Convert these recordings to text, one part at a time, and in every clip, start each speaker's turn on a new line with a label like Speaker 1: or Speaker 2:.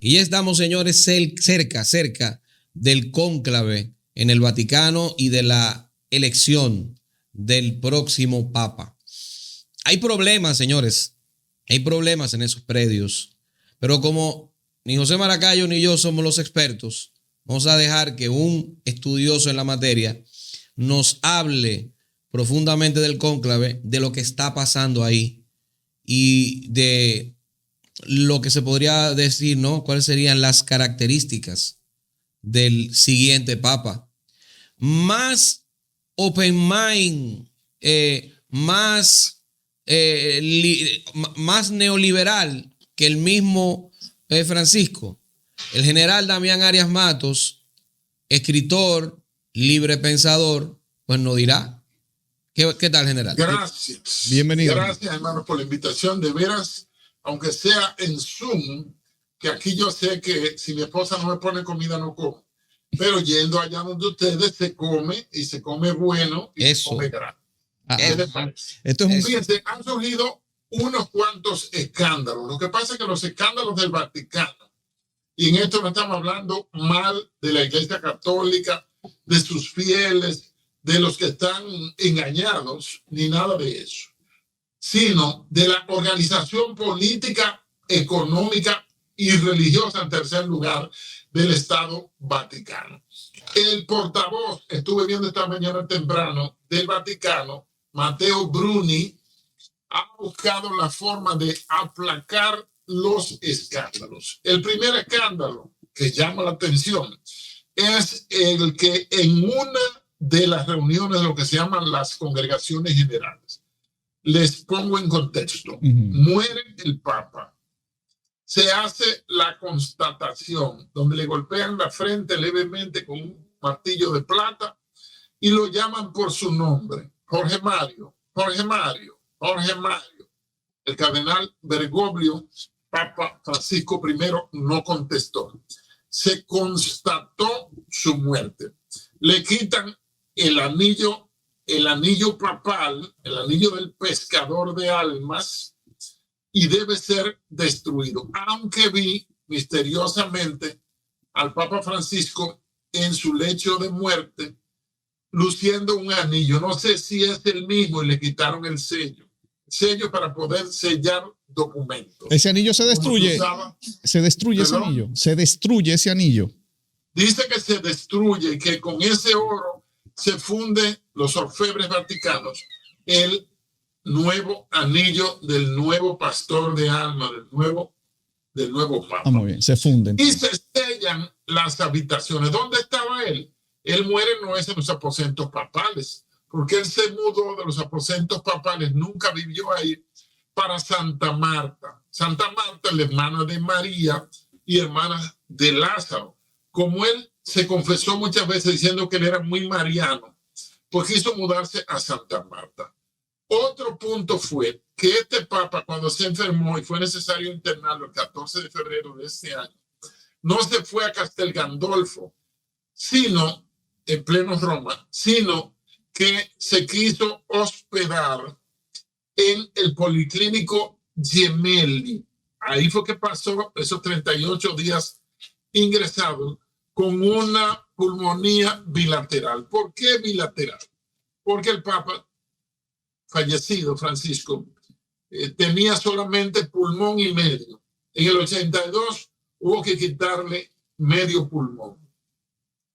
Speaker 1: Y ya estamos, señores, cerca del cónclave en el Vaticano y de la elección del próximo Papa. Hay problemas, señores, hay problemas en esos predios, pero como ni José Maracayo ni yo somos los expertos, vamos a dejar que un estudioso en la materia nos hable profundamente del cónclave, de lo que está pasando ahí y de lo que se podría decir, ¿no? ¿Cuáles serían las características del siguiente papa? Más open mind, más neoliberal que el mismo Francisco. El general Damián Arias Matos, escritor, libre pensador, pues nos dirá. ¿Qué tal, general?
Speaker 2: Gracias.
Speaker 1: Bienvenido.
Speaker 2: Gracias, hermanos, por la invitación. De veras, aunque sea en Zoom, que aquí yo sé que si mi esposa no me pone comida, no como. Pero yendo allá donde ustedes se come, y se come bueno, y se come gratis.
Speaker 1: Esto es
Speaker 2: Fíjense, han surgido unos cuantos escándalos. Lo que pasa es que los escándalos del Vaticano, y en esto no estamos hablando mal de la Iglesia Católica, de sus fieles, de los que están engañados, ni nada de eso, sino de la organización política, económica y religiosa, en tercer lugar, del Estado Vaticano. El portavoz, estuve viendo esta mañana temprano, del Vaticano, Matteo Bruni, ha buscado la forma de aplacar los escándalos. El primer escándalo que llama la atención es el que en una de las reuniones de lo que se llaman las congregaciones generales, les pongo en contexto, muere el Papa, se hace la constatación donde le golpean la frente levemente con un martillo de plata y lo llaman por su nombre, Jorge Mario. El cardenal Bergoglio, Papa Francisco I, no contestó. Se constató su muerte. Le quitan el anillo papal, el anillo del pescador de almas, y debe ser destruido. Aunque vi misteriosamente al Papa Francisco en su lecho de muerte, luciendo un anillo. No sé si es el mismo y le quitaron el sello para poder sellar documentos.
Speaker 3: Ese anillo se destruye. Se destruye ese anillo. Se destruye ese anillo.
Speaker 2: Dice que se destruye y que con ese oro se funde los orfebres vaticanos, el nuevo anillo del nuevo pastor de alma, del nuevo papa.
Speaker 3: Muy bien, se funden.
Speaker 2: Y se sellan las habitaciones. ¿Dónde estaba él? Él muere no es en los aposentos papales, porque él se mudó de los aposentos papales, nunca vivió ahí, para Santa Marta. Santa Marta, la hermana de María y hermana de Lázaro. Como él se confesó muchas veces diciendo que él era muy mariano, pues quiso mudarse a Santa Marta. Otro punto fue que este papa, cuando se enfermó y fue necesario internarlo el 14 de febrero de este año, no se fue a Castel Gandolfo, sino en pleno Roma, sino que se quiso hospedar en el Policlínico Gemelli. Ahí fue que pasó esos 38 días ingresado con una pulmonía bilateral. ¿Por qué bilateral? Porque el Papa fallecido, Francisco, tenía solamente pulmón y medio. En el 82 hubo que quitarle medio pulmón.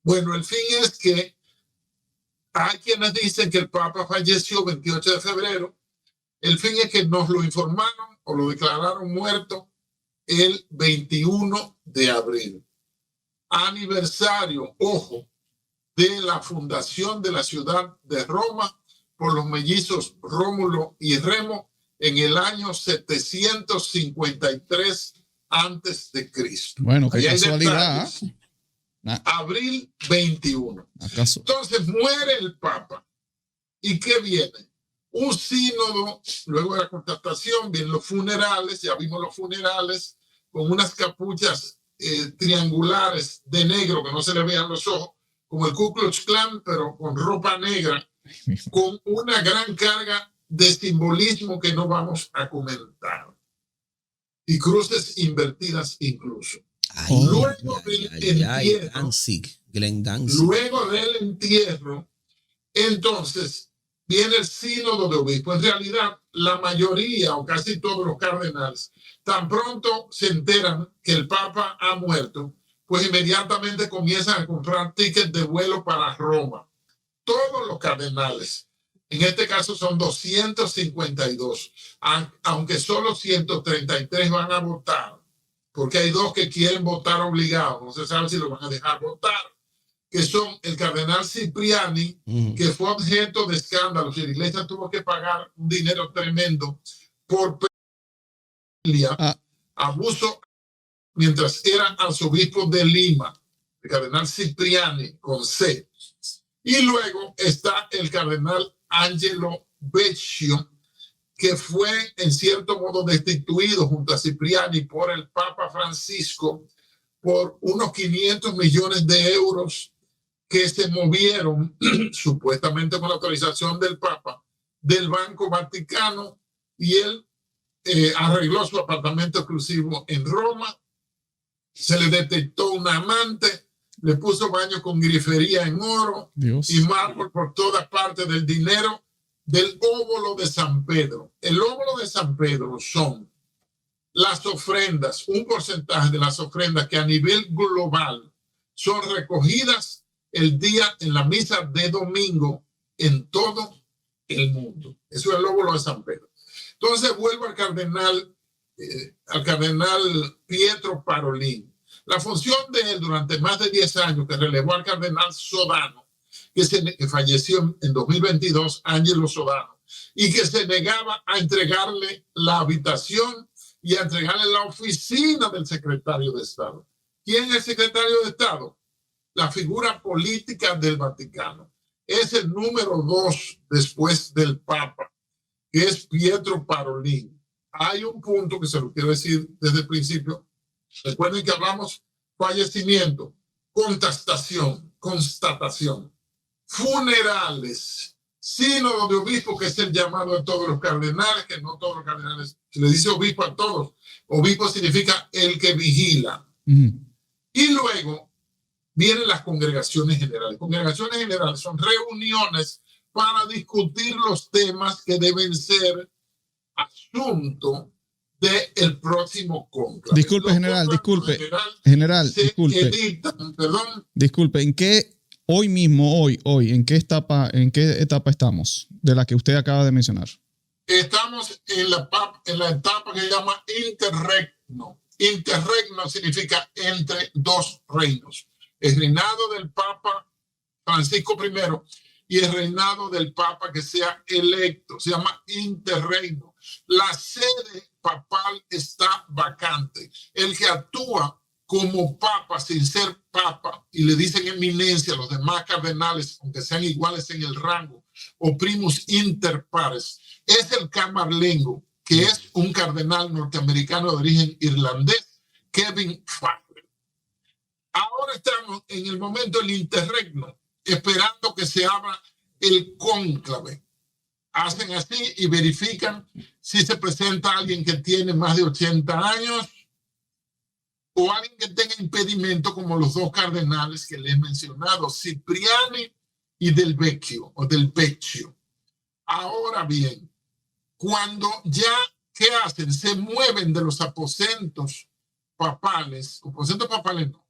Speaker 2: Bueno, el fin es que hay quienes dicen que el Papa falleció 28 de febrero. El fin es que nos lo informaron o lo declararon muerto el 21 de abril. Aniversario, ojo, de la fundación de la ciudad de Roma por los mellizos Rómulo y Remo en el año 753 antes de Cristo.
Speaker 3: Bueno, qué casualidad.
Speaker 2: Abril 21.
Speaker 3: ¿Acaso?
Speaker 2: Entonces muere el Papa. ¿Y qué viene? Un sínodo, luego de la constatación, vienen los funerales, ya vimos los funerales, con unas capuchas triangulares de negro que no se le vean los ojos, como el Ku Klux Klan, pero con ropa negra, con una gran carga de simbolismo que no vamos a comentar. Y cruces invertidas incluso. Luego del entierro,
Speaker 1: Glenn Danzig.
Speaker 2: luego del entierro, entonces viene el sínodo de obispos. En realidad, la mayoría o casi todos los cardenales, tan pronto se enteran que el Papa ha muerto, pues inmediatamente comienzan a comprar tickets de vuelo para Roma. Todos los cardenales, en este caso son 252, aunque solo 133 van a votar, porque hay 2 que quieren votar obligados, no se sabe si lo van a dejar votar, que son el cardenal Cipriani, que fue objeto de escándalos y la iglesia tuvo que pagar un dinero tremendo por abuso mientras era arzobispo de Lima, el cardenal Cipriani con C. Y luego está el cardenal Angelo Beccio, que fue en cierto modo destituido junto a Cipriani por el Papa Francisco por unos 500 millones de euros que se movieron supuestamente con la autorización del Papa del Banco Vaticano, y él arregló su apartamento exclusivo en Roma, se le detectó un amante, le puso baño con grifería en oro y mármol por todas partes del dinero del óbolo de San Pedro. El óbolo de San Pedro son las ofrendas, un porcentaje de las ofrendas que a nivel global son recogidas el día en la misa de domingo en todo el mundo. Eso es el óbolo de San Pedro. Entonces vuelvo al cardenal Pietro Parolin. La función de él durante más de 10 años, que relevó al cardenal Sodano, que falleció en 2022, Angelo Sodano, y que se negaba a entregarle la habitación y a entregarle la oficina del secretario de Estado. ¿Quién es el secretario de Estado? La figura política del Vaticano. Es el número 2 después del Papa, que es Pietro Parolin. Hay un punto que se lo quiero decir desde el principio. Recuerden que hablamos fallecimiento, constatación, funerales, sínodo de obispo, que es el llamado de todos los cardenales, que no todos los cardenales, se le dice obispo a todos. Obispo significa el que vigila. Y luego vienen las congregaciones generales. Congregaciones generales son reuniones para discutir los temas que deben ser asunto del próximo cónclave.
Speaker 3: Disculpe, general, disculpe. General, disculpe. Disculpe, ¿en qué hoy mismo, hoy, ¿en qué etapa estamos de la que usted acaba de mencionar?
Speaker 2: Estamos en la etapa que se llama interregno. Interregno significa entre dos reinos. El reinado del Papa Francisco I y el reinado del Papa que sea electo. Se llama interregno. La sede papal está vacante. El que actúa como papa sin ser papa y le dicen eminencia a los demás cardenales, aunque sean iguales en el rango, o primus inter pares, es el camarlengo, que es un cardenal norteamericano de origen irlandés, Kevin Farrell. Ahora estamos en el momento del interregno, esperando que se abra el cónclave. Hacen así y verifican si se presenta alguien que tiene más de 80 años o alguien que tenga impedimento, como los 2 cardenales que les he mencionado, Cipriani y del Vecchio o del Beccio. Ahora bien, cuando ya, ¿qué hacen? Se mueven de los aposentos papales,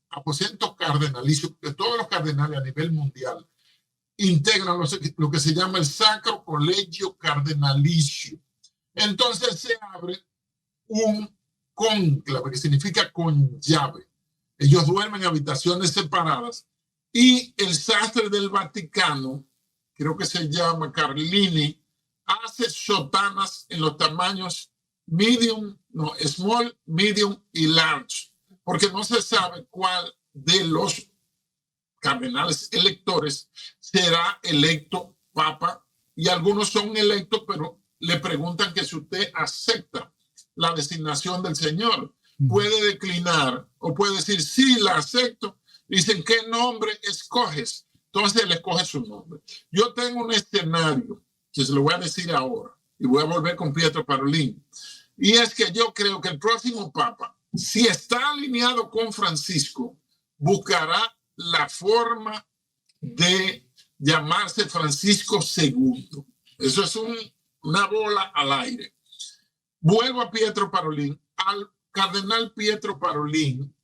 Speaker 2: aposentos cardenalicios, que todos los cardenales a nivel mundial integran lo que se llama el Sacro Colegio Cardenalicio. Entonces se abre un cónclave, que significa con llave. Ellos duermen en habitaciones separadas y el sastre del Vaticano, creo que se llama Carlini, hace sotanas en los tamaños small, medium y large, porque no se sabe cuál de los cardenales electores será electo papa, y algunos son electos, pero le preguntan que si usted acepta la designación del Señor. Puede declinar o puede decir, sí, la acepto. Dicen, ¿qué nombre escoges? Entonces él escoge su nombre. Yo tengo un escenario que se lo voy a decir ahora y voy a volver con Pietro Parolin. Y es que yo creo que el próximo papa si está alineado con Francisco, buscará la forma de llamarse Francisco II. Eso es una bola al aire. Vuelvo a Pietro Parolin. Al cardenal Pietro Parolin,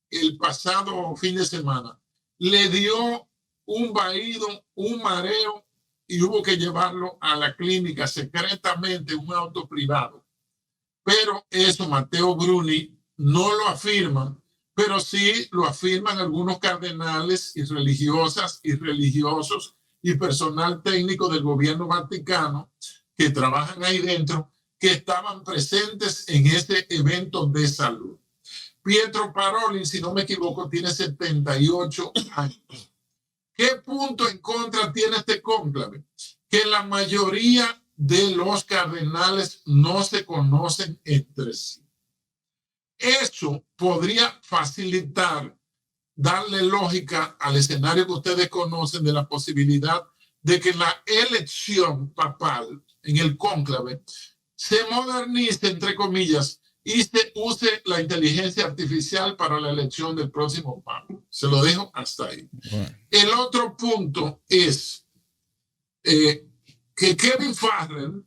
Speaker 2: el pasado fin de semana, le dio un vaído, un mareo, y hubo que llevarlo a la clínica secretamente, un auto privado. Pero eso Matteo Bruni no lo afirma, pero sí lo afirman algunos cardenales y religiosas y religiosos y personal técnico del gobierno vaticano que trabajan ahí dentro, que estaban presentes en ese evento de salud. Pietro Parolin, si no me equivoco, tiene 78 años. ¿Qué punto en contra tiene este cónclave? Que la mayoría de los cardenales no se conocen entre sí. Eso podría facilitar, darle lógica al escenario que ustedes conocen de la posibilidad de que la elección papal en el cónclave se modernice, entre comillas, y se use la inteligencia artificial para la elección del próximo papa. Se lo dejo hasta ahí. Bueno. El otro punto es que Kevin Farrell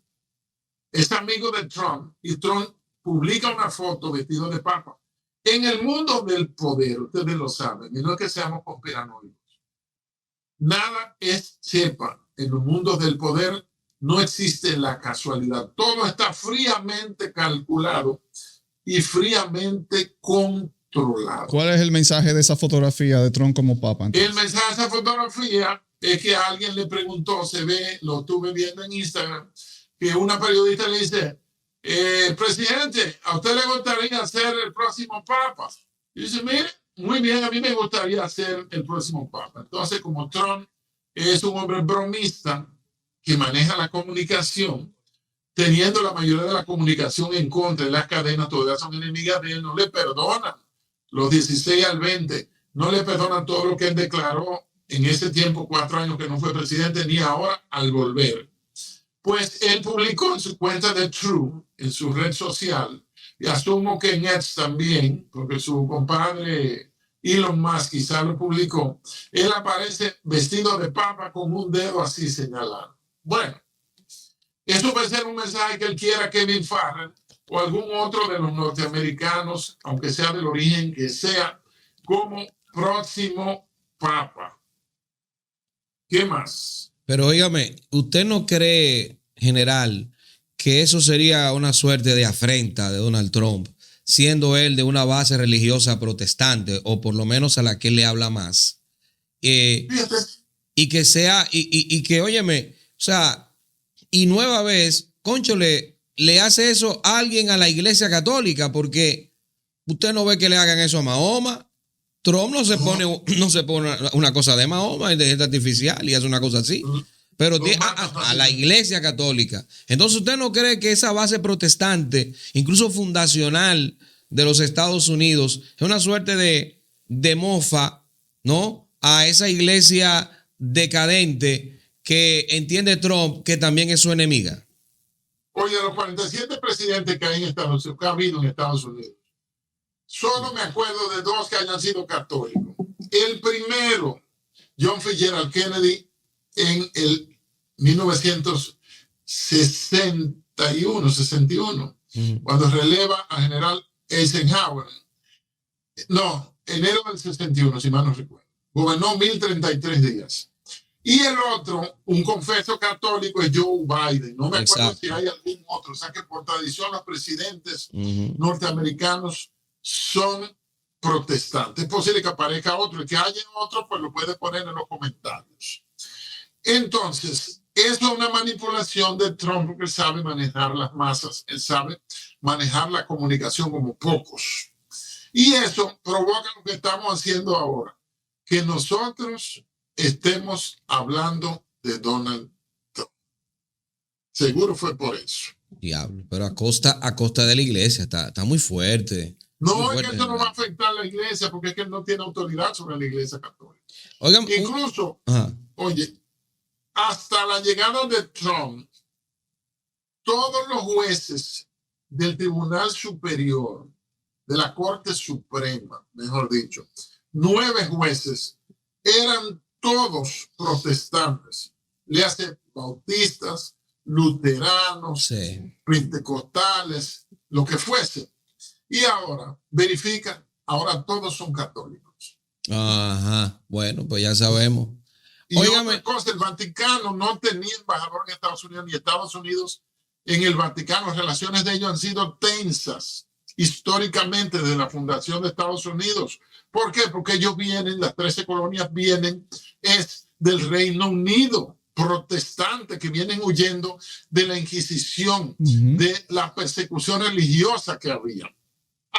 Speaker 2: es amigo de Trump y Trump publica una foto vestido de papa. En el mundo del poder, ustedes lo saben, y no es que seamos conspiranoicos, nada es chepa. En los mundos del poder no existe la casualidad. Todo está fríamente calculado y fríamente controlado.
Speaker 3: ¿Cuál es el mensaje de esa fotografía de Trump como papa?
Speaker 2: Entonces? El mensaje de esa fotografía es que alguien le preguntó, se ve, lo estuve viendo en Instagram, que una periodista le dice, presidente, ¿a usted le gustaría ser el próximo papa? Y dice, mire, muy bien, a mí me gustaría ser el próximo papa. Entonces, como Trump es un hombre bromista que maneja la comunicación, teniendo la mayoría de la comunicación en contra, las cadenas todavía son enemigas de él, no le perdonan los 16 al 20, no le perdonan todo lo que él declaró en ese tiempo, 4 años que no fue presidente, ni ahora al volver. Pues él publicó en su cuenta de True, en su red social, y asumo que en X también, porque su compadre Elon Musk quizá lo publicó, él aparece vestido de papa con un dedo así señalado. Bueno, eso puede ser un mensaje que él quiera Kevin Farrell o algún otro de los norteamericanos, aunque sea del origen que sea, como próximo papa. ¿Qué más?
Speaker 1: Pero óigame, ¿usted no cree, general, que eso sería una suerte de afrenta de Donald Trump, siendo él de una base religiosa protestante, o por lo menos a la que él le habla más? Y que sea, y que, óyeme, o sea, y nueva vez, concho, le hace eso a alguien a la iglesia católica, porque usted no ve que le hagan eso a Mahoma. Trump no se pone una cosa de Mahoma, inteligencia artificial, y hace una cosa así. Pero a la iglesia católica. Entonces, ¿usted no cree que esa base protestante, incluso fundacional de los Estados Unidos, es una suerte de mofa, ¿no?, a esa iglesia decadente que entiende Trump que también es su enemiga?
Speaker 2: Oye, los 47 presidentes que hay en Estados Unidos, que ha habido en Estados Unidos, solo me acuerdo de 2 que hayan sido católicos. El primero, John Fitzgerald Kennedy, en el 61, cuando releva a general Eisenhower. No, enero del 61, si mal no recuerdo. Gobernó 1033 días. Y el otro, un confeso católico, es Joe Biden. No me acuerdo si hay algún otro. O sea que por tradición los presidentes norteamericanos son protestantes. Es posible que aparezca otro. Y que haya otro, pues lo puede poner en los comentarios. Entonces, eso es una manipulación de Trump, porque él sabe manejar las masas. Él sabe manejar la comunicación como pocos. Y eso provoca lo que estamos haciendo ahora. Que nosotros estemos hablando de Donald Trump. Seguro fue por eso.
Speaker 1: Diablo, pero a costa de la iglesia, está muy fuerte.
Speaker 2: No,
Speaker 1: muy
Speaker 2: es
Speaker 1: fuerte,
Speaker 2: que eso no va a afectar a la iglesia, porque es que él no tiene autoridad sobre la iglesia católica.
Speaker 1: Oigan,
Speaker 2: incluso, oye, hasta la llegada de Trump, todos los jueces del Tribunal Superior de la Corte Suprema, mejor dicho, 9 jueces eran todos protestantes, le hace bautistas, luteranos,
Speaker 1: Sí.
Speaker 2: pentecostales, lo que fuese. Y ahora, verifica, ahora todos son católicos.
Speaker 1: Ajá. Bueno, pues ya sabemos.
Speaker 2: Y otra cosa, el Vaticano no tenía embajador en Estados Unidos, ni Estados Unidos en el Vaticano. Las relaciones de ellos han sido tensas históricamente desde la fundación de Estados Unidos. ¿Por qué? Porque ellos vienen, las 13 colonias vienen, es del Reino Unido, protestante, que vienen huyendo de la Inquisición, de la persecución religiosa que había.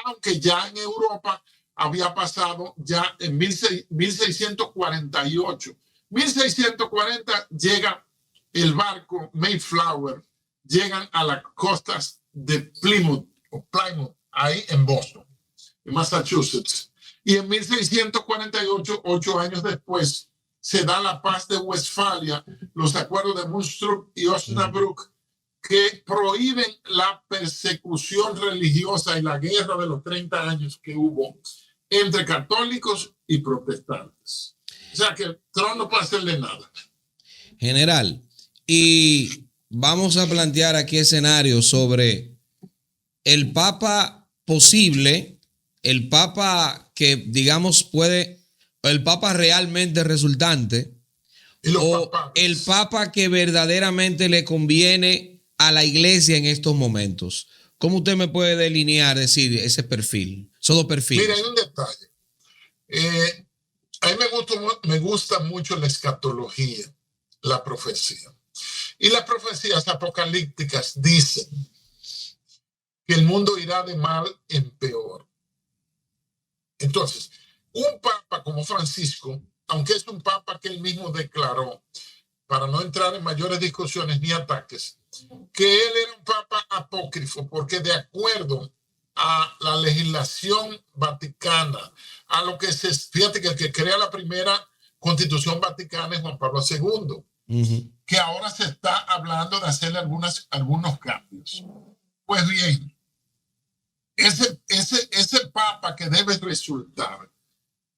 Speaker 2: Aunque ya en Europa había pasado ya en 1648. 1640 llega el barco Mayflower, llegan a las costas de Plymouth, ahí en Boston, en Massachusetts. Y en 1648, 8 años después, se da la paz de Westfalia, los acuerdos de Munster y Osnabrück, que prohíben la persecución religiosa y la guerra de los 30 años que hubo entre católicos y protestantes. O sea que Trump no puede hacerle nada.
Speaker 1: General, y vamos a plantear aquí escenarios sobre el papa posible, el papa que digamos puede, el papa realmente resultante, o el papa que verdaderamente le conviene a la iglesia en estos momentos. ¿Cómo usted me puede delinear, decir, ese perfil? Esos dos perfiles.
Speaker 2: Mira, hay un detalle. A mí me gusta mucho la escatología, la profecía. Y las profecías apocalípticas dicen que el mundo irá de mal en peor. Entonces, un papa como Francisco, aunque es un papa que él mismo declaró, para no entrar en mayores discusiones ni ataques, que él era un papa apócrifo, porque de acuerdo a la legislación vaticana, a lo que se, fíjate que el que crea la primera constitución vaticana es Juan Pablo II, que ahora se está hablando de hacerle algunos cambios. Pues bien, ese papa que debe resultar,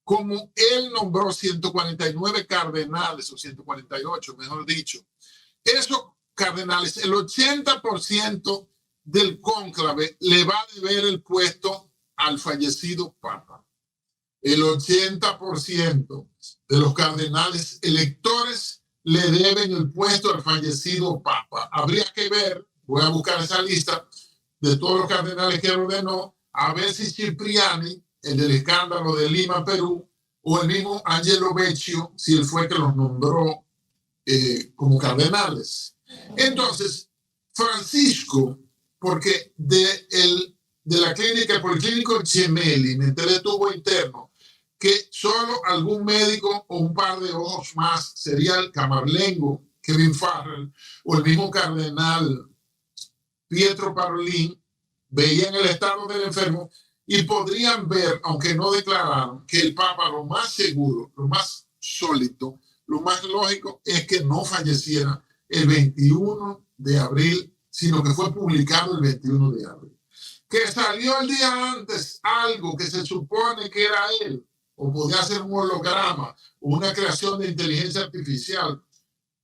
Speaker 2: como él nombró 149 cardenales, o 148, mejor dicho, esos cardenales, el 80% del cónclave le va a deber el puesto al fallecido papa. El 80% de los cardenales electores le deben el puesto al fallecido papa. Habría que ver, voy a buscar esa lista de todos los cardenales que ordenó, a ver si Cipriani, el del escándalo de Lima, Perú, o el mismo Angelo Beccio, si él fue que los nombró como cardenales. Entonces, Francisco, porque de la clínica, el Policlínico Gemelli, me enteré tubo interno, que solo algún médico o un par de ojos más sería el camarlengo Kevin Farrell o el mismo cardenal Pietro Parolin, veían el estado del enfermo y podrían ver, aunque no declararon, que el Papa lo más seguro, lo más sólido, lo más lógico es que no falleciera el 21 de abril, sino que fue publicado el 21 de abril. Que salió el día antes algo que se supone que era él, o podía ser un holograma, o una creación de inteligencia artificial,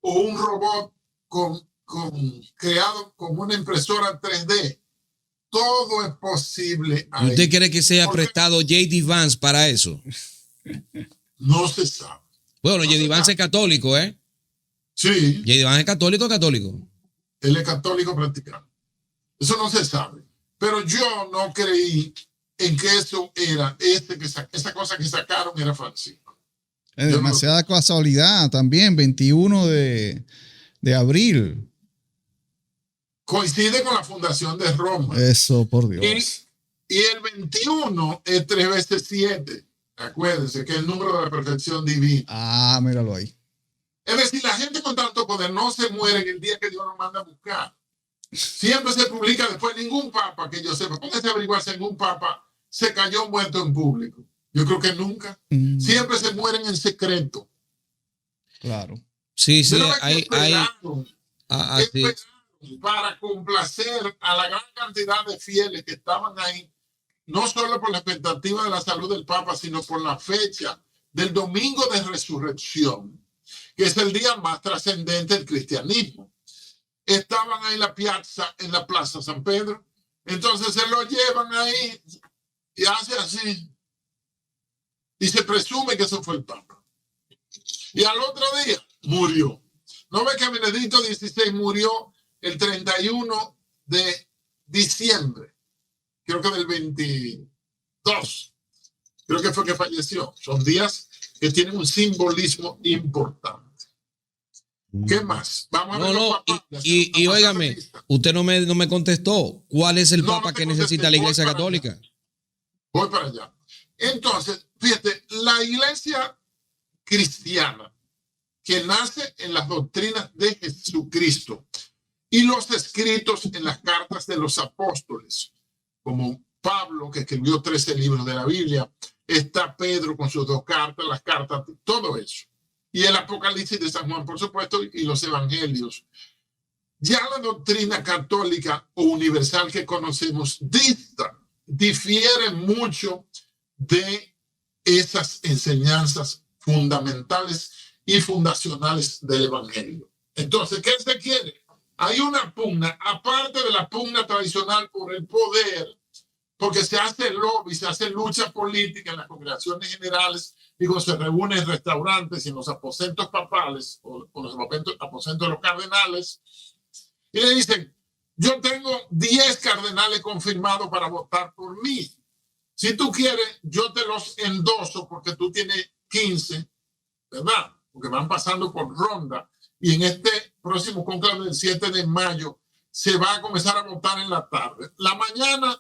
Speaker 2: o un robot creado como una impresora 3D. Todo es posible.
Speaker 1: ¿Usted cree que se haya prestado J.D. Vance para eso?
Speaker 2: No se sabe.
Speaker 1: Bueno, J.D. Vance es católico, ¿eh?
Speaker 2: Sí.
Speaker 1: ¿J.D. Vance es católico o católico?
Speaker 2: Él es católico practicante. Eso no se sabe. Pero yo no creí en que eso era, esa cosa que sacaron era Francisco.
Speaker 3: Es demasiada casualidad también, 21 de abril.
Speaker 2: Coincide con la fundación de Roma.
Speaker 3: Eso, por Dios.
Speaker 2: Y el 21 es 3 veces 7. Acuérdense que es el número de la perfección divina.
Speaker 3: Ah, míralo ahí.
Speaker 2: Es decir, la gente con tanto poder no se muere en el día que Dios nos manda a buscar. Siempre se publica después. Ningún papa que yo sepa, póngase a averiguar si ningún papa se cayó muerto en público. Yo creo que nunca. Siempre se mueren en secreto.
Speaker 3: Claro.
Speaker 1: Sí, sí.
Speaker 2: Esperaron para complacer a la gran cantidad de fieles que estaban ahí, no solo por la expectativa de la salud del Papa, sino por la fecha del Domingo de Resurrección, que es el día más trascendente del cristianismo. Estaban ahí en la Plaza San Pedro, entonces se lo llevan ahí y hace así, y se presume que eso fue el Papa. Y al otro día murió. ¿No ve que Benedicto XVI murió el 31 de diciembre? Creo que del 22. Creo que fue que falleció. Son días que tienen un simbolismo importante. ¿Qué más? Vamos a ver los papas.
Speaker 1: Y óigame, usted no me contestó. ¿Cuál es el papa que necesita la Iglesia Católica?
Speaker 2: Voy para allá. Entonces, fíjate, la Iglesia cristiana que nace en las doctrinas de Jesucristo y los escritos en las cartas de los apóstoles, como Pablo, que escribió 13 libros de la Biblia, está Pedro con sus 2 cartas, las cartas, todo eso. Y el Apocalipsis de San Juan, por supuesto, y los evangelios. Ya la doctrina católica o universal que conocemos difiere mucho de esas enseñanzas fundamentales y fundacionales del evangelio. Entonces, ¿qué se quiere? Hay una pugna, aparte de la pugna tradicional por el poder, porque se hace lobby, se hace lucha política en las congregaciones generales, digo, se reúnen en restaurantes y en los aposentos papales o los aposentos de los cardenales, y le dicen, yo tengo 10 cardenales confirmados para votar por mí. Si tú quieres, yo te los endoso porque tú tienes 15, ¿verdad? Porque van pasando por ronda. Y en este próximo conclave del 7 de mayo se va a comenzar a votar en la tarde. La mañana,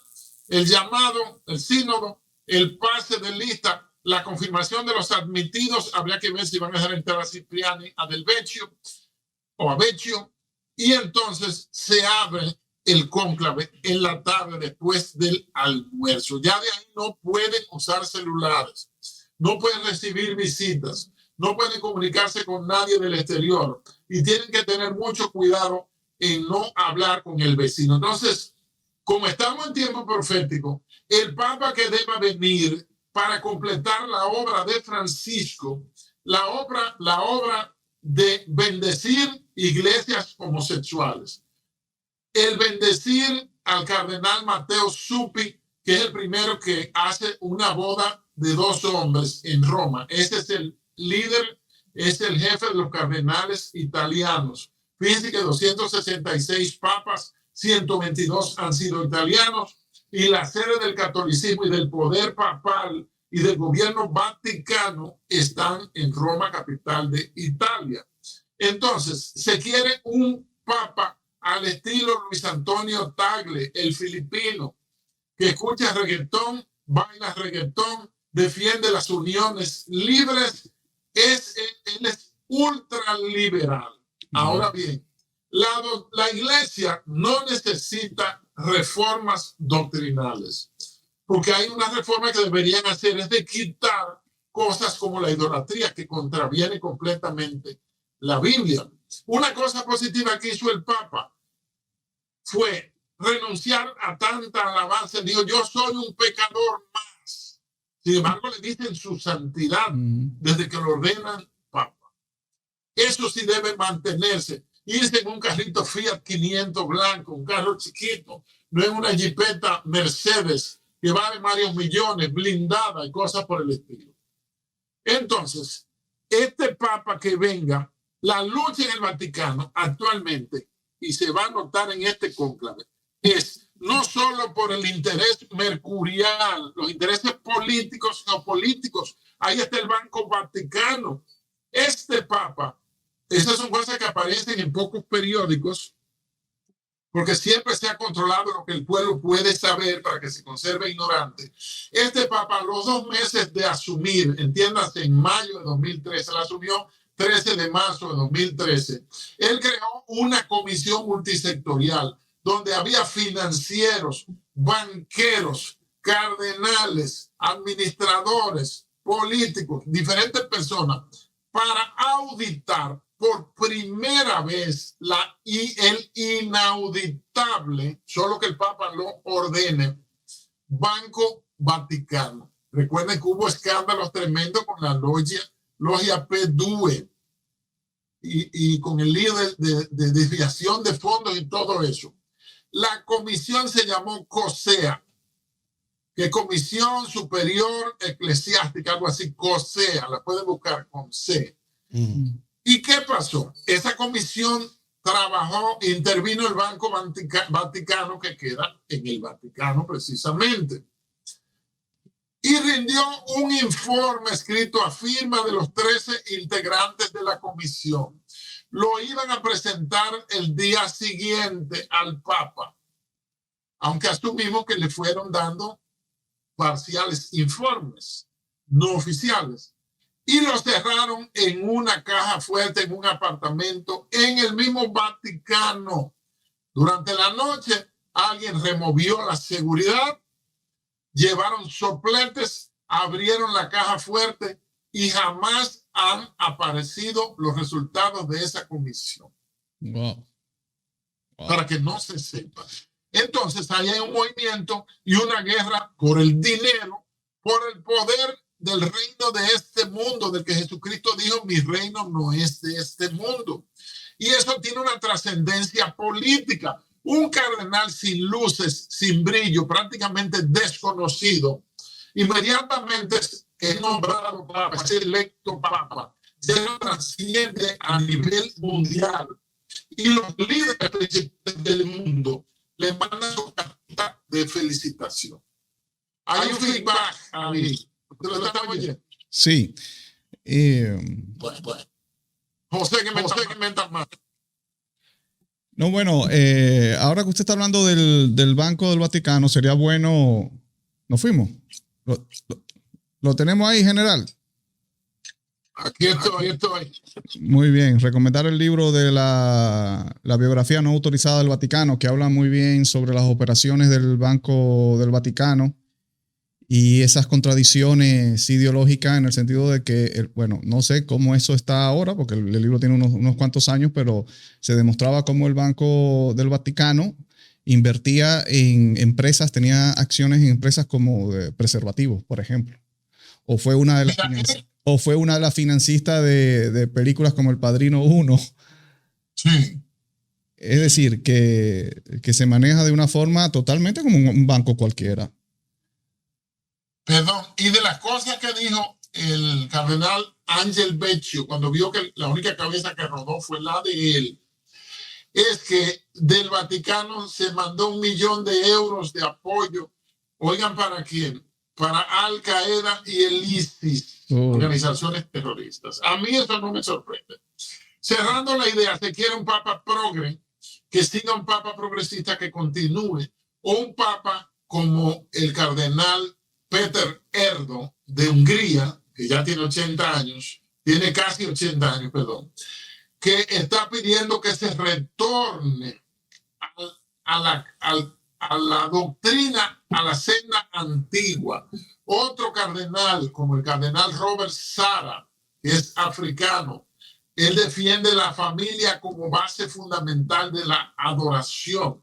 Speaker 2: el llamado, el sínodo, el pase de lista, la confirmación de los admitidos. Habría que ver si van a dejar entrar a Cipriani, a Del Vecchio o a Vecchio. Y entonces se abre el cónclave en la tarde después del almuerzo. Ya de ahí no pueden usar celulares, no pueden recibir visitas, no pueden comunicarse con nadie del exterior y tienen que tener mucho cuidado en no hablar con el vecino. Entonces, como estamos en tiempo profético, el Papa que deba venir para completar la obra de Francisco, la obra de bendecir iglesias homosexuales, el bendecir al cardenal Matteo Zuppi, que es el primero que hace una boda de 2 hombres en Roma. Ese es el líder, es el jefe de los cardenales italianos. Fíjense que 266 papas, 122 han sido italianos, y la sede del catolicismo y del poder papal y del gobierno vaticano están en Roma, capital de Italia. Entonces, se quiere un papa al estilo Luis Antonio Tagle, el filipino, que escucha reggaetón, baila reggaetón, defiende las uniones libres. Él es ultraliberal. Ahora bien, la iglesia no necesita reformas doctrinales, porque hay una reforma que deberían hacer, es de quitar cosas como la idolatría, que contraviene completamente la Biblia. Una cosa positiva que hizo el Papa fue renunciar a tanta alabanza. Dijo, yo soy un pecador más. Sin embargo, le dicen su santidad desde que lo ordenan Papa. Eso sí debe mantenerse. Irse en un carrito Fiat 500 blanco, un carro chiquito, no en una jipeta Mercedes que vale varios millones, blindada y cosas por el estilo. Entonces, este Papa que venga, la lucha en el Vaticano actualmente, y se va a notar en este cónclave, es no solo por el interés mercurial, los intereses políticos, geopolíticos. Ahí está el Banco Vaticano. Este Papa, esas son cosas que aparecen en pocos periódicos, porque siempre se ha controlado lo que el pueblo puede saber para que se conserve ignorante. Este Papa, a los 2 meses de asumir, entiéndase, en mayo de 2013, la asumió 13 de marzo de 2013, él creó una comisión multisectorial donde había financieros, banqueros, cardenales, administradores, políticos, diferentes personas, para auditar por primera vez el inauditable, solo que el Papa lo ordene, Banco Vaticano. Recuerden que hubo escándalos tremendos con la logia P2 y con el lío de desviación de fondos y todo eso. La comisión se llamó COSEA, que Comisión Superior Eclesiástica, algo así, COSEA, la pueden buscar con C. ¿Y qué pasó? Esa comisión trabajó, intervino el Banco Vaticano, que queda en el Vaticano precisamente, y rindió un informe escrito a firma de los 13 integrantes de la comisión. Lo iban a presentar el día siguiente al Papa, aunque asumimos que le fueron dando parciales informes, no oficiales, y lo cerraron en una caja fuerte, en un apartamento, en el mismo Vaticano. Durante la noche, alguien removió la seguridad, llevaron sopletes, abrieron la caja fuerte y jamás han aparecido los resultados de esa comisión.
Speaker 3: Wow.
Speaker 2: Para que no se sepa. Entonces, ahí hay un movimiento y una guerra por el dinero, por el poder del reino de este mundo, del que Jesucristo dijo, mi reino no es de este mundo. Y eso tiene una trascendencia política. Un cardenal sin luces, sin brillo, prácticamente desconocido, inmediatamente es nombrado papa, es electo papa, se lo trasciende a nivel mundial. Y los líderes del mundo le mandan su carta de felicitación. Hay un feedback ahí. ¿Usted lo está oyendo?
Speaker 3: Sí.
Speaker 2: Bueno. José, que me está mal.
Speaker 3: No, bueno, ahora que usted está hablando del Banco del Vaticano, sería bueno. Nos fuimos. Lo tenemos ahí, general.
Speaker 2: Aquí estoy.
Speaker 3: Muy bien. Recomendar el libro de la biografía no autorizada del Vaticano, que habla muy bien sobre las operaciones del Banco del Vaticano y esas contradicciones ideológicas, en el sentido de que, bueno, no sé cómo eso está ahora, porque el libro tiene unos cuantos años, pero se demostraba cómo el Banco del Vaticano invertía en empresas, tenía acciones en empresas como preservativos, por ejemplo. O fue una de las financistas de películas como El Padrino 1.
Speaker 2: Sí.
Speaker 3: Es decir, que se maneja de una forma totalmente como un banco cualquiera.
Speaker 2: Perdón, y de las cosas que dijo el cardenal Ángel Beccio cuando vio que la única cabeza que rodó fue la de él, es que del Vaticano se mandó 1 millón de euros de apoyo. Oigan, ¿para quién? Para Al Qaeda y el ISIS, organizaciones terroristas. A mí eso no me sorprende. Cerrando la idea, se quiere un papa progre, que siga un papa progresista que continúe, o un papa como el cardenal Peter Erdo de Hungría, que ya tiene 80 años, tiene casi 80 años, perdón, que está pidiendo que se retorne a la doctrina, a la senda antigua. Otro cardenal, como el cardenal Robert Sara, que es africano, él defiende la familia como base fundamental de la adoración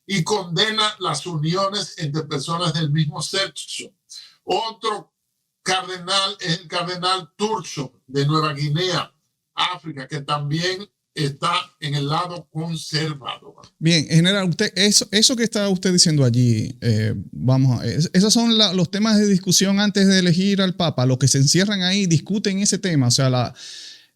Speaker 2: y condena las uniones entre personas del mismo sexo. Otro cardenal es el cardenal Turso de Nueva Guinea, África, que también está en el lado conservador.
Speaker 3: Bien, general, usted, eso que está usted diciendo allí, esos son los temas de discusión antes de elegir al Papa. Los que se encierran ahí discuten ese tema, o sea,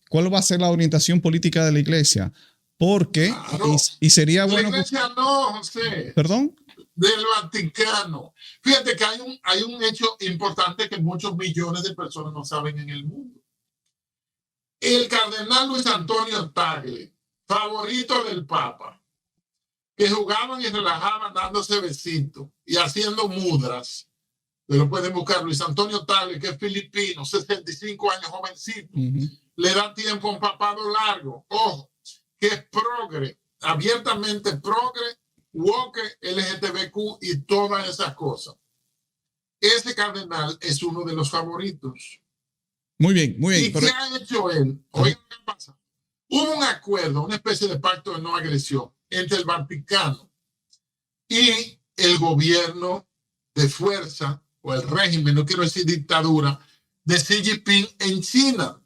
Speaker 3: ¿cuál va a ser la orientación política de la Iglesia? Porque, claro, y sería bueno...
Speaker 2: La Iglesia no, José.
Speaker 3: ¿Perdón?
Speaker 2: Del Vaticano. Fíjate que hay un hecho importante que muchos millones de personas no saben en el mundo. El cardenal Luis Antonio Tagle, favorito del Papa, que jugaban y relajaban dándose besitos y haciendo mudras. Pero pueden buscar Luis Antonio Tagle, que es filipino, 65 años, jovencito. Le da tiempo a un papado largo. Ojo, que es progre, abiertamente progre, woke, LGTBQ y todas esas cosas. Ese cardenal es uno de los favoritos.
Speaker 3: Muy bien, muy bien.
Speaker 2: ¿Y qué ha hecho él? Oigan, ¿qué pasa? Hubo un acuerdo, una especie de pacto de no agresión entre el Vaticano y el gobierno de fuerza, o el régimen, no quiero decir dictadura, de Xi Jinping en China.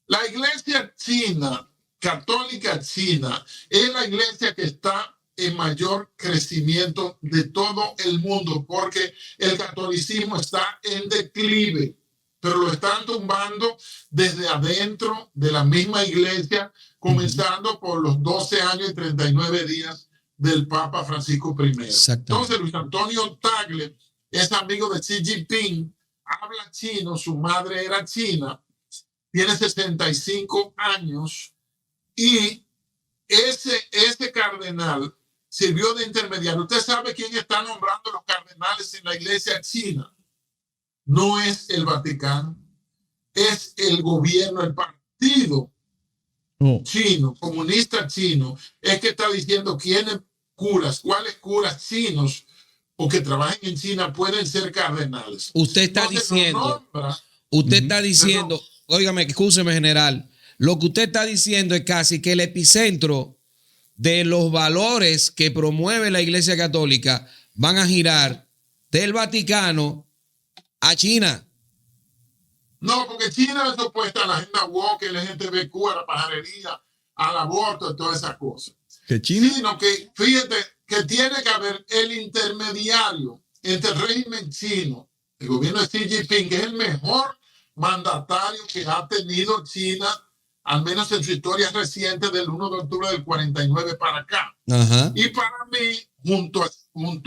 Speaker 2: La iglesia china, católica china, es la iglesia que está en mayor crecimiento de todo el mundo, porque el catolicismo está en declive, pero lo están tumbando desde adentro de la misma iglesia, comenzando por los 12 años y 39 días del Papa Francisco I. Entonces, Luis Antonio Tagle es amigo de Xi Jinping, habla chino, su madre era china, tiene 65 años y ese cardenal sirvió de intermediario. ¿Usted sabe quién está nombrando los cardenales en la iglesia china? No es el Vaticano, es el gobierno, el partido chino, comunista chino, es que está diciendo quiénes curas, cuáles curas chinos o que trabajen en China pueden ser cardenales.
Speaker 1: Usted está diciendo, óigame, escúcheme, general, lo que usted está diciendo es casi que el epicentro de los valores que promueve la Iglesia Católica van a girar del Vaticano a China.
Speaker 2: No, porque China es opuesta a la agenda woke, el LGTBQ, a la pajarería, al aborto y todas esas cosas.
Speaker 3: ¿Que China?
Speaker 2: Sino que, fíjate, que tiene que haber el intermediario entre el régimen chino, el gobierno de Xi Jinping, que es el mejor mandatario que ha tenido China, al menos en su historia reciente del 1 de octubre del 49 para acá.
Speaker 1: Ajá.
Speaker 2: Y para mí, junto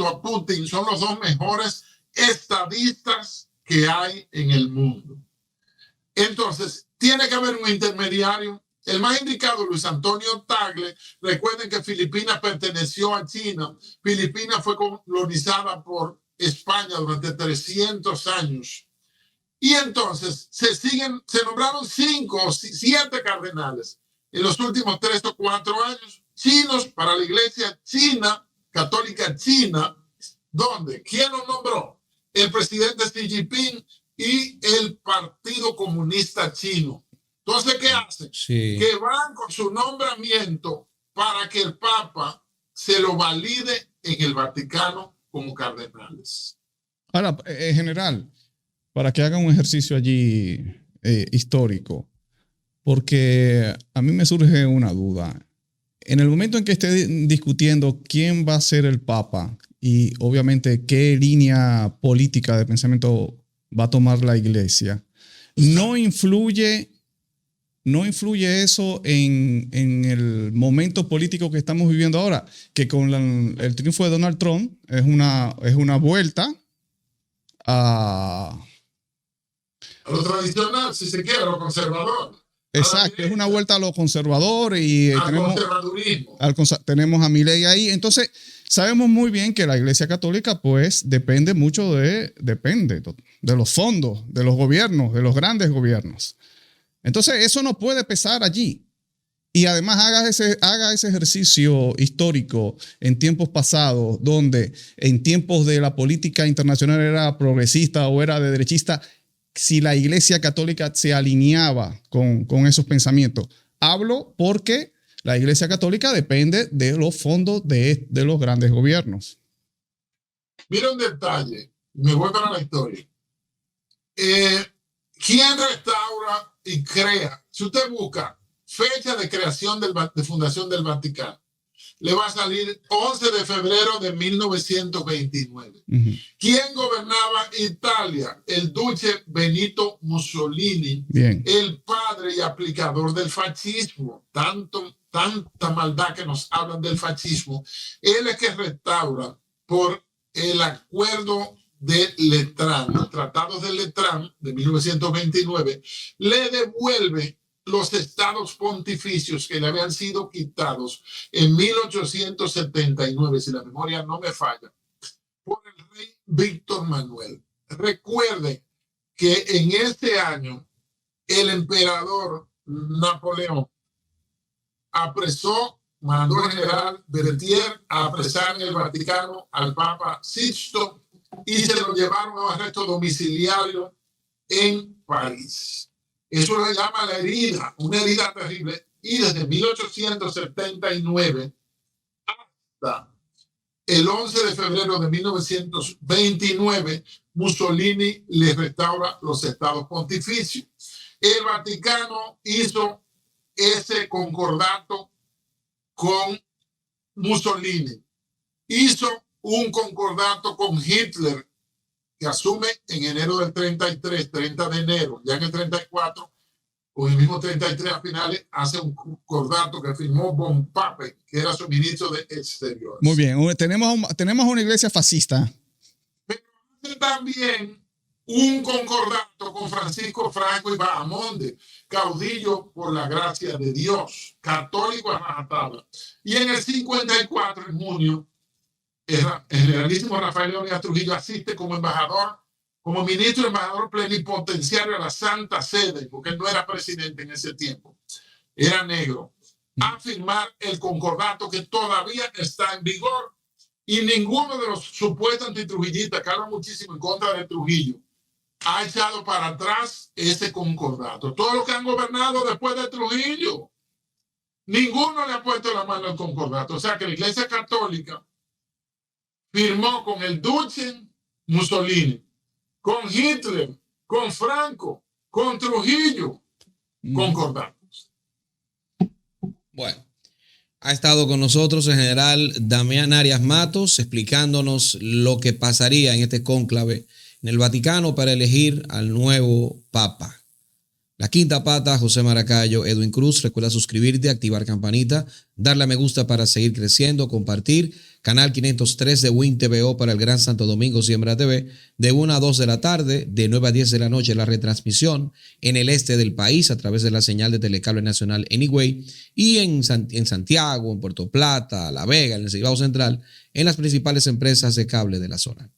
Speaker 2: a Putin, son los dos mejores estadistas que hay en el mundo. Entonces, tiene que haber un intermediario. El más indicado, Luis Antonio Tagle. Recuerden que Filipinas perteneció a China. Filipinas fue colonizada por España durante 300 años. Y entonces se nombraron 5 o 7 cardenales en los últimos 3 o 4 años, chinos para la iglesia china, católica china, donde, ¿quién los nombró? El presidente Xi Jinping y el Partido Comunista Chino. Entonces, ¿qué hacen?
Speaker 1: Sí.
Speaker 2: Que van con su nombramiento para que el Papa se lo valide en el Vaticano como cardenales.
Speaker 3: Ahora, en general, para que hagan un ejercicio allí histórico, porque a mí me surge una duda. En el momento en que esté discutiendo quién va a ser el Papa y obviamente qué línea política de pensamiento va a tomar la iglesia, no influye eso en el momento político que estamos viviendo ahora, que con el triunfo de Donald Trump es una vuelta a
Speaker 2: lo tradicional, si se quiere, a lo conservador.
Speaker 3: Exacto, es una vuelta a lo conservador y
Speaker 2: al conservadurismo.
Speaker 3: Tenemos a Milei ahí. Entonces, sabemos muy bien que la Iglesia Católica pues depende mucho de los fondos, de los gobiernos, de los grandes gobiernos. Entonces, eso no puede pesar allí. Y además haga ese ejercicio histórico en tiempos pasados, donde en tiempos de la política internacional era progresista o era de derechista, si la Iglesia Católica se alineaba con esos pensamientos. Hablo porque la Iglesia Católica depende de los fondos de los grandes gobiernos.
Speaker 2: Mira un detalle, me voy para la historia. ¿Quién restaura y crea? Si usted busca fecha de creación de fundación del Vaticano, le va a salir 11 de febrero de 1929. Uh-huh. ¿Quién gobernaba Italia? El duque Benito Mussolini.
Speaker 3: Bien.
Speaker 2: El padre y aplicador del fascismo. Tanta maldad que nos hablan del fascismo. Él es que restaura por el acuerdo de Letrán, los tratados de Letrán de 1929, le devuelve los estados pontificios que le habían sido quitados en 1879, si la memoria no me falla, por el rey Víctor Manuel. Recuerde que en este año el emperador Napoleón mandó al general Berthier a apresar en el Vaticano al Papa Sixto y se lo llevaron a arresto domiciliario en París. Eso se llama la herida, una herida terrible. Y desde 1879 hasta el 11 de febrero de 1929, Mussolini le restaura los estados pontificios. El Vaticano hizo ese concordato con Mussolini. Hizo un concordato con Hitler, que asume en enero del 33, 30 de enero, ya en el 34, o en el mismo 33 a finales, hace un concordato que firmó von Papen, que era su ministro de Exteriores.
Speaker 3: Muy bien, tenemos una iglesia fascista.
Speaker 2: Pero hace también un concordato con Francisco Franco y Bahamonde, caudillo por la gracia de Dios, católico a rajatabla. Y en el 54, en junio, el generalísimo Rafael Leónidas Trujillo asiste como embajador, como ministro embajador plenipotenciario a la Santa Sede, porque él no era presidente en ese tiempo, era negro, a firmar el concordato que todavía está en vigor, y ninguno de los supuestos antitrujillistas que hablan muchísimo en contra de Trujillo ha echado para atrás ese concordato. Todos los que han gobernado después de Trujillo, ninguno le ha puesto la mano al concordato. O sea que la Iglesia Católica firmó con el Duce Mussolini, con Hitler, con Franco, con Trujillo, concordatos.
Speaker 1: Bueno, ha estado con nosotros el general Damián Arias Matos explicándonos lo que pasaría en este cónclave en el Vaticano para elegir al nuevo Papa. La Quinta Pata, José Maracayo, Edwin Cruz. Recuerda suscribirte, activar campanita, darle a me gusta para seguir creciendo, compartir. Canal 503 de Win TVO para el Gran Santo Domingo Siembra TV, de 1 a 2 de la tarde, de 9 a 10 de la noche la retransmisión en el este del país a través de la señal de Telecable Nacional Anyway, y en Santiago, en Puerto Plata, La Vega, en el Cibao Central, en las principales empresas de cable de la zona.